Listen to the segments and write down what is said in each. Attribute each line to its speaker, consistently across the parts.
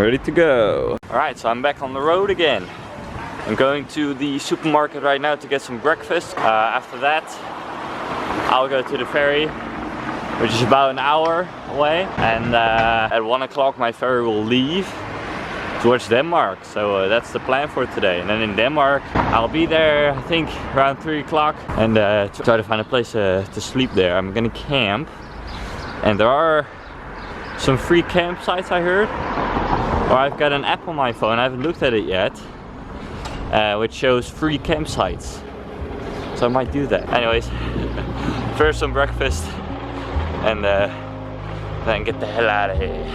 Speaker 1: ready to go. Alright, so I'm back on the road again. I'm going to the supermarket right now to get some breakfast. After that, I'll go to the ferry, which is about an hour away. And at 1 o'clock my ferry will leave towards Denmark. So that's the plan for today. And then in Denmark, I'll be there, I think, around 3 o'clock. And try to find a place to sleep there. I'm gonna camp. And there are some free campsites, I heard. Or I've got an app on my phone, I haven't looked at it yet. Which shows free campsites. So I might do that. Anyways, first some breakfast and then get the hell out of here.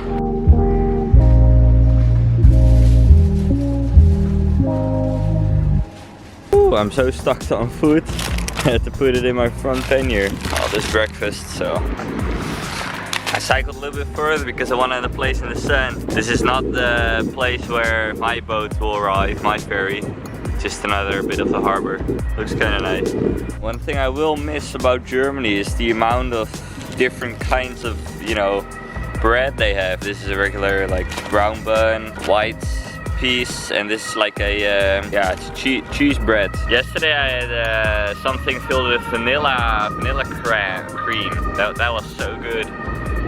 Speaker 1: Ooh, I'm so stuck on food. I had to put it in my front pannier. Oh, this breakfast, so I cycled a little bit further because I wanted a place in the sun. This is not the place where my boat will arrive, my ferry. Just another bit of the harbor. Looks kind of nice. One thing I will miss about Germany is the amount of different kinds of, you know, bread they have. This is a regular like brown bun, white piece, and this is like a yeah, it's cheese bread. Yesterday I had something filled with vanilla cream. That was so good.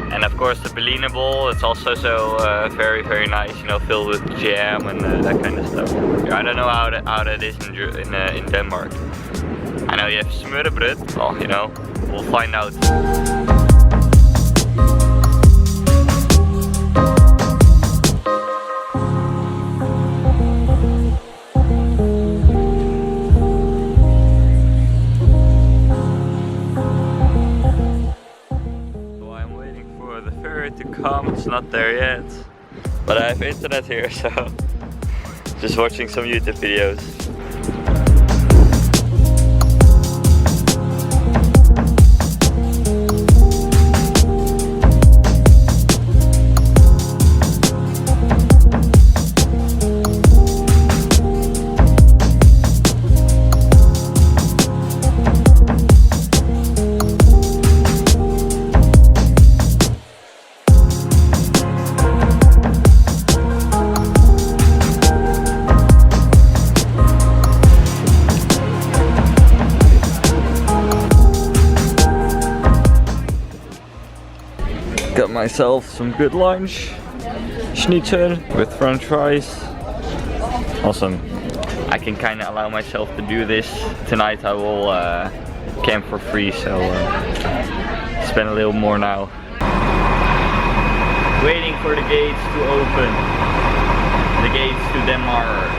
Speaker 1: And of course the Berliner bowl, it's also so very nice, you know, filled with jam and that kind of stuff. I don't know how that is in Denmark. I know you have smørrebrød. Well, you know, we'll find out. To come, it's not there yet, but I have internet here, so just watching some YouTube videos. Got myself some good lunch, schnitzel with french fries. Awesome. I can kind of allow myself to do this. Tonight I will camp for free, so spend a little more now. Waiting for the gates to open. The gates to Denmark.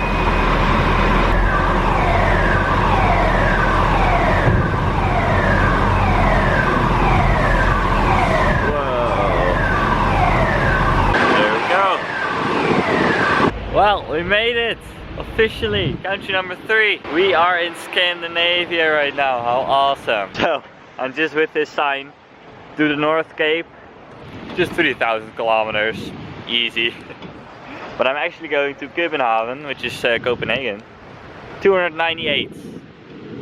Speaker 1: Well, we made it! Officially! Country number 3. We are in Scandinavia right now. How awesome! So, I'm just with this sign to the North Cape. Just 3,000 kilometers. Easy. But I'm actually going to København, which is Copenhagen. 298.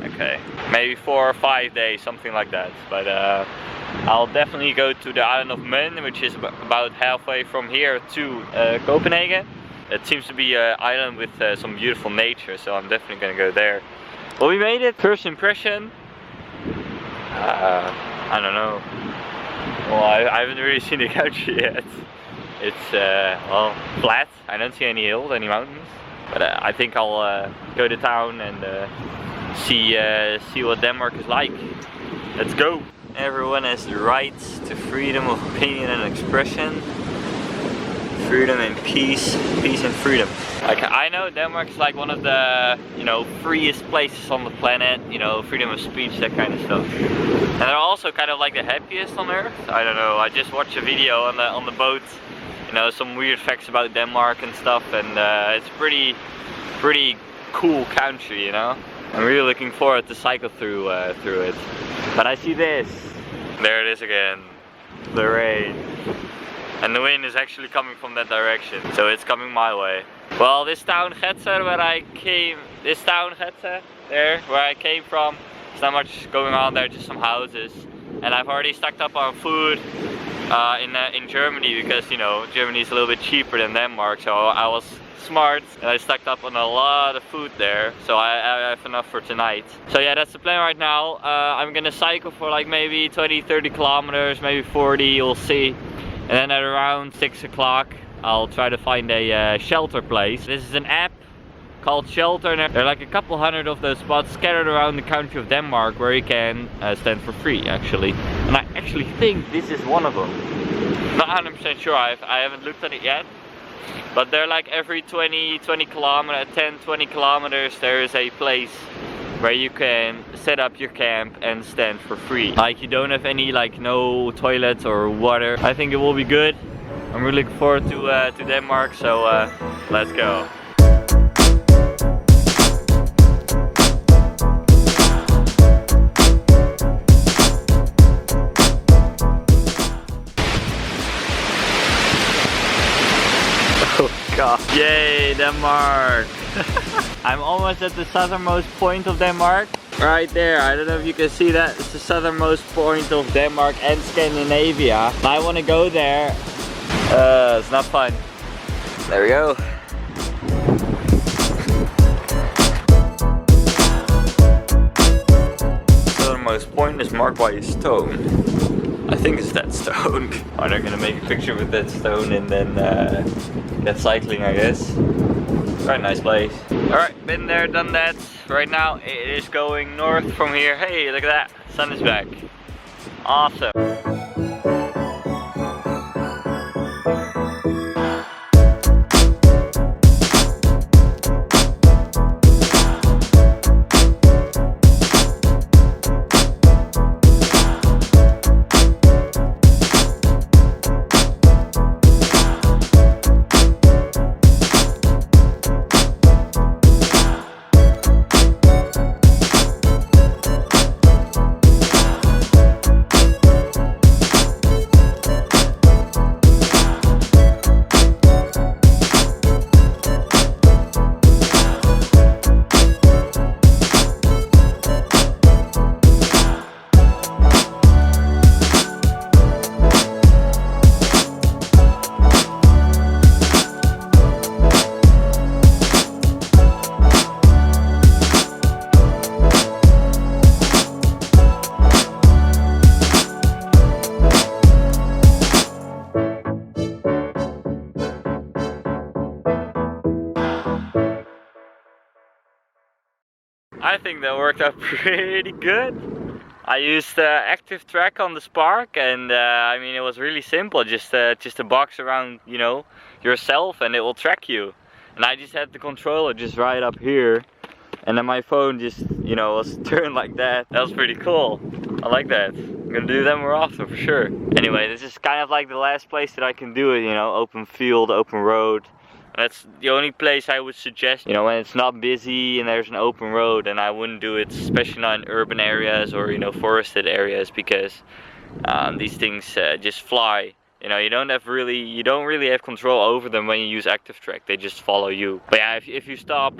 Speaker 1: Okay. Maybe 4 or 5 days, something like that. But I'll definitely go to the island of Møn, which is about halfway from here to Copenhagen. It seems to be an island with some beautiful nature, so I'm definitely gonna go there. Well, we made it. First impression, I don't know. Well, I haven't really seen the country yet. It's well, flat. I don't see any hills, any mountains. But I think I'll go to town and see what Denmark is like. Let's go. Everyone has the right to freedom of opinion and expression. Freedom and peace and freedom. Like, I know Denmark is like one of the, you know, freest places on the planet, you know, freedom of speech, that kind of stuff. And they're also kind of like the happiest on earth. I don't know, I just watched a video on the boat, you know, some weird facts about Denmark and stuff, and it's pretty cool country, you know. I'm really looking forward to cycle through it. But I see this. There it is again. The rain. And the wind is actually coming from that direction, so it's coming my way. Well, this town Gedser where I came, where I came from, there's not much going on there, just some houses. And I've already stocked up on food, in Germany, because you know Germany is a little bit cheaper than Denmark, so I was smart and I stocked up on a lot of food there, so I have enough for tonight. So yeah, that's the plan right now. I'm gonna cycle for like maybe 20-30 kilometers, maybe 40, we'll see. And then at around 6 o'clock I'll try to find a shelter place. This is an app called Shelter, and there are like a couple hundred of those spots scattered around the country of Denmark where you can stand for free actually. And I actually think this is one of them. Not 100% sure, I haven't looked at it yet. But they're like every 10-20 kilometers there is a place where you can set up your camp and stand for free. Like you don't have any, like no toilets or water. I think it will be good. I'm really looking forward to Denmark, so let's go. God. Yay, Denmark! I'm almost at the southernmost point of Denmark. Right there, I don't know if you can see that. It's the southernmost point of Denmark and Scandinavia. I want to go there. It's not fun. There we go. Southernmost point is marked by a stone. I think it's that stone. Oh, they're gonna make a picture with that stone and then get cycling, I guess. Quite a nice place. Alright, been there, done that. Right now it is going north from here. Hey, look at that. Sun is back. Awesome. I think that worked out pretty good. I used active track on the Spark, and I mean it was really simple. Just a box around, you know, yourself, and it will track you. And I just had the controller just right up here, and then my phone just, you know, was turned like that. That was pretty cool. I like that. I'm gonna do that more often for sure. Anyway, this is kind of like the last place that I can do it. You know, open field, open road. That's the only place I would suggest, you know, when it's not busy and there's an open road, and I wouldn't do it, especially not in urban areas or, you know, forested areas, because these things just fly. You know, you don't really have control over them when you use active track. They just follow you. But yeah, if you stop,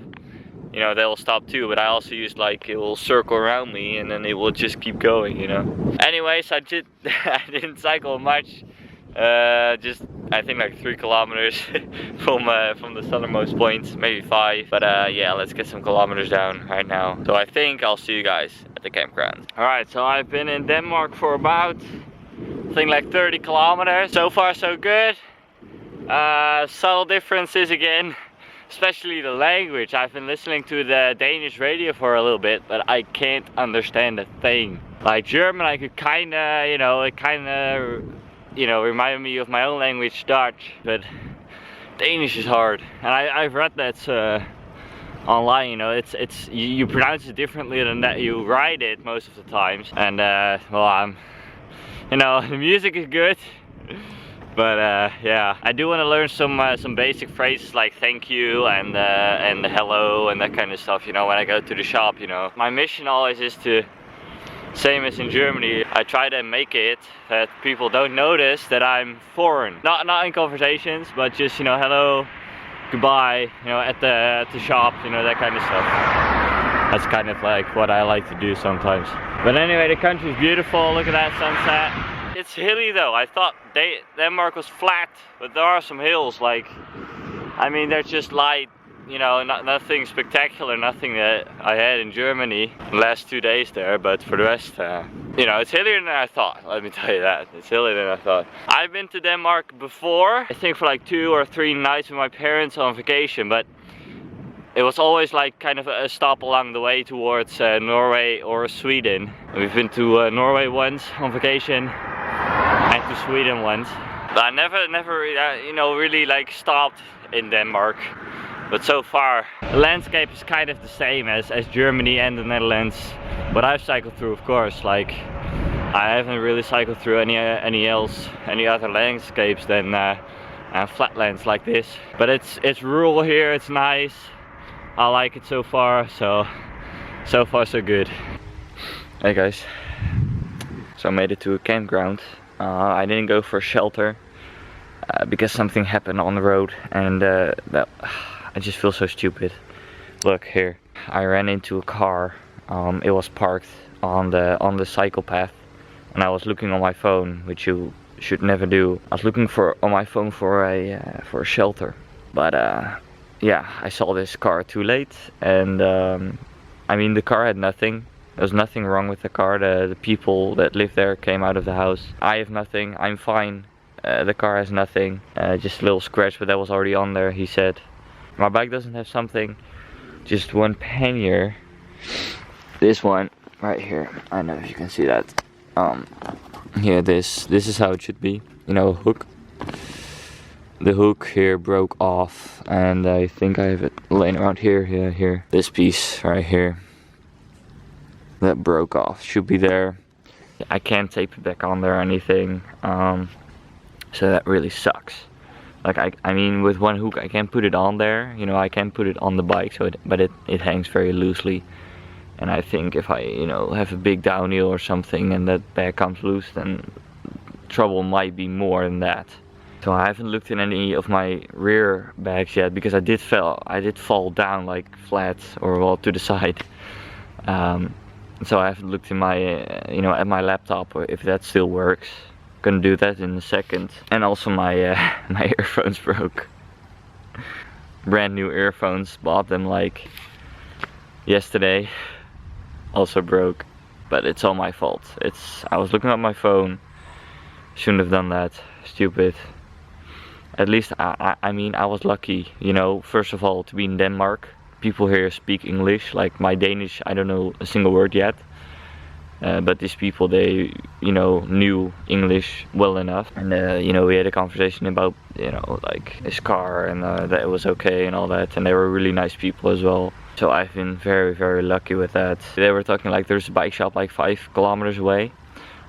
Speaker 1: you know, they'll stop too. But I also use, like, it will circle around me and then it will just keep going, you know. Anyways, I didn't cycle much. Just I think like 3 kilometers from the southernmost point, maybe 5. But yeah, let's get some kilometers down right now. So I think I'll see you guys at the campground. Alright, so I've been in Denmark for about, I think like 30 kilometers. So far so good. Subtle differences again, especially the language. I've been listening to the Danish radio for a little bit, but I can't understand a thing. Like German, I could kinda, you know, it kinda, you know, reminded me of my own language, Dutch, but Danish is hard. And I've read that online, you know, it's you pronounce it differently than that you write it most of the times. And well, you know, the music is good, but yeah, I do want to learn some basic phrases like thank you and hello and that kind of stuff, you know, when I go to the shop, you know. My mission always is to, same as in Germany, I try to make it that people don't notice that I'm foreign. Not in conversations, but just, you know, hello, goodbye, you know, at the shop, you know, that kind of stuff. That's kind of like what I like to do sometimes. But anyway, the country is beautiful. Look at that sunset. It's hilly though. I thought Denmark was flat, but there are some hills. Like, I mean, they're just light. You know, nothing spectacular, nothing that I had in Germany the last 2 days there, but for the rest, you know, it's hillier than I thought, let me tell you that. It's hillier than I thought. I've been to Denmark before, I think for like 2 or 3 nights with my parents on vacation, but it was always like kind of a stop along the way towards Norway or Sweden. We've been to Norway once on vacation and to Sweden once. But I never you know, really like stopped in Denmark. But so far, the landscape is kind of the same as Germany and the Netherlands. But I've cycled through, of course. Like, I haven't really cycled through any other landscapes than flatlands like this. But it's rural here. It's nice. I like it so far. So far so good. Hey guys. So I made it to a campground. I didn't go for shelter because something happened on the road, and I just feel so stupid. Look here, I ran into a car. It was parked on the cycle path, and I was looking on my phone, which you should never do. I was looking on my phone for a shelter, but yeah, I saw this car too late, and I mean, the car had nothing. There was nothing wrong with the car. The people that live there came out of the house. I have nothing. I'm fine. The car has nothing. Just a little scratch, but that was already on there, he said. My bike doesn't have something, just one pannier. This one right here, I don't know if you can see that. Yeah, this is how it should be. You know, hook. The hook here broke off, and I think I have it laying around here. Yeah, here. This piece right here that broke off should be there. I can't tape it back on there or anything. So that really sucks. Like, I mean, with one hook I can put it on there, you know, I can put it on the bike, but it hangs very loosely. And I think if I, you know, have a big downhill or something and that bag comes loose, then trouble might be more than that. So I haven't looked in any of my rear bags yet, because I did fall down like flat, or well, to the side. So I haven't looked in my, you know, at my laptop, or if that still works. Gonna do that in a second. And also my my earphones broke. Brand new earphones, bought them like yesterday. Also broke, but it's all my fault. I was looking at my phone. Shouldn't have done that. Stupid. At least I mean, I was lucky, you know. First of all, to be in Denmark. People here speak English. Like my Danish, I don't know a single word yet. But these people, they, you know, knew English well enough, and you know, we had a conversation about, you know, like his car, and that it was okay and all that, and they were really nice people as well. So I've been very lucky with that. They were talking like there's a bike shop like 5 kilometers away.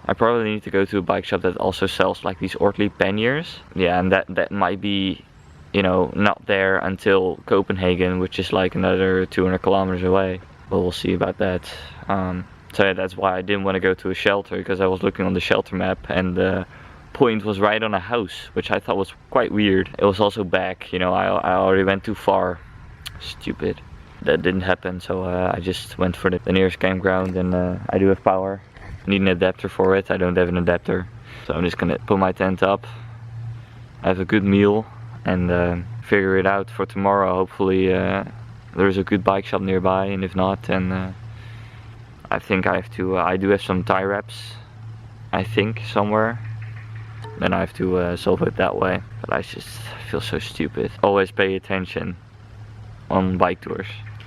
Speaker 1: I probably need to go to a bike shop that also sells like these Opti panniers. Yeah, and that might be, you know, not there until Copenhagen, which is like another 200 kilometers away. But we'll see about that. So yeah, that's why I didn't want to go to a shelter, because I was looking on the shelter map and the point was right on a house, which I thought was quite weird. It was also back, you know, I already went too far. Stupid. That didn't happen, so I just went for the nearest campground, and I do have power. I need an adapter for it. I don't have an adapter. So I'm just gonna put my tent up, have a good meal, and figure it out for tomorrow. Hopefully there's a good bike shop nearby, and if not, then I think I have to, I do have some tie wraps, I think, somewhere. Then I have to solve it that way. But I just feel so stupid. Always pay attention on bike tours.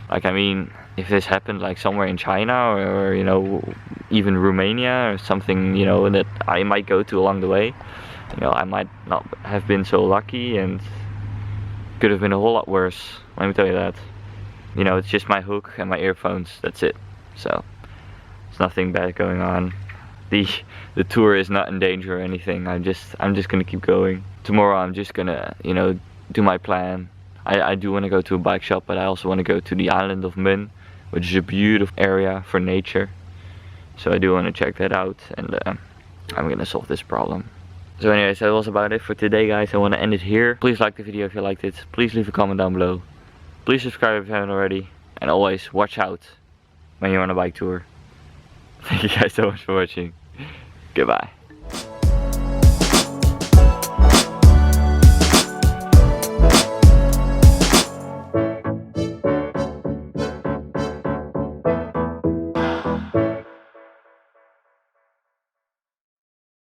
Speaker 1: Like, I mean, if this happened like somewhere in China, or you know, even Romania or something, you know, that I might go to along the way, you know, I might not have been so lucky, and could have been a whole lot worse. Let me tell you that. You know, it's just my hook and my earphones. That's it. So there's nothing bad going on. The tour is not in danger or anything. I'm just gonna keep going. Tomorrow I'm just gonna, you know, do my plan. I do want to go to a bike shop, but I also want to go to the island of Mun, which is a beautiful area for nature. So I do want to check that out, and I'm gonna solve this problem. So anyways, that was about it for today, guys. I want to end it here. Please like the video if you liked it. Please leave a comment down below. Please subscribe if you haven't already. And always watch out when you're on a bike tour. Thank you guys so much for watching. Goodbye.